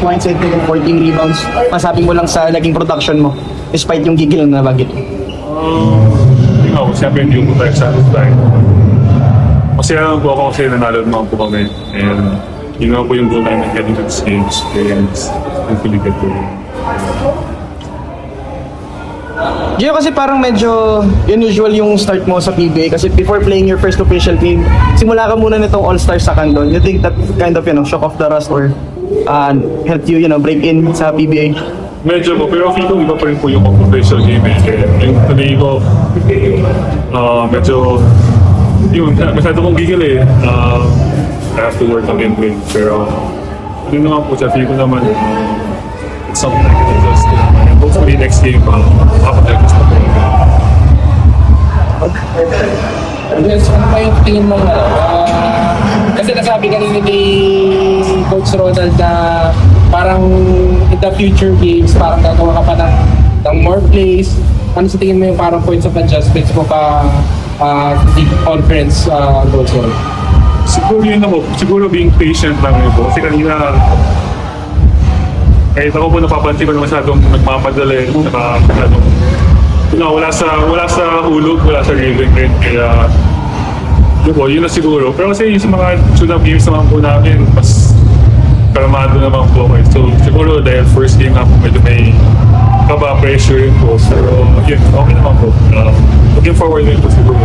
points and 14 rebounds. Masabi mo lang sa naging production mo despite yung gigil na nabagit. Yung ako, siyempre hindi ko tayo satisfied. Masaya lang po ako kasi nanalo naman po kami. And yun nga po yung goal namin getting to this games. And hopefully get to Gio, kasi parang medyo unusual yung start mo sa PBA kasi before playing your first official game, simula ka muna nitong All-Star sa Candon. You think that kind of, shock off the rust or helped you, break in sa PBA? medyo po, pero feel ko iba pa rin po yung professional game eh. Kaya yung today ko, medyo, yun, masyado kong gigil eh. I have to work on it with. Pero, ano naman po siya, feel ko naman, it's something I can adjust to. And hopefully next game, makapag-adjust na po. Yes, ano pa yung tingin mo kasi nasabi kanina ni Coach Ronald na parang in the future games, parang gagawa ka pa ng more plays. Ano sa tingin mo yung parang points of adjustments mo pa the conference goals mo? Siguro yun na po, siguro being patient lang yun po. Kasi kanina, kahit ako po napapansin ko na masyadong nagmamadali, masyadong wala sa hulog, wala sa rhythm rin. Kaya, yun po, yun na siguro. Pero kasi yung sa mga tune-up games naman po namin, mas kalamado naman po ako. So, siguro dahil first game nga po, medyo may kaba pressure yun po. Pero, yun, okay naman po. Looking forward din po siguro.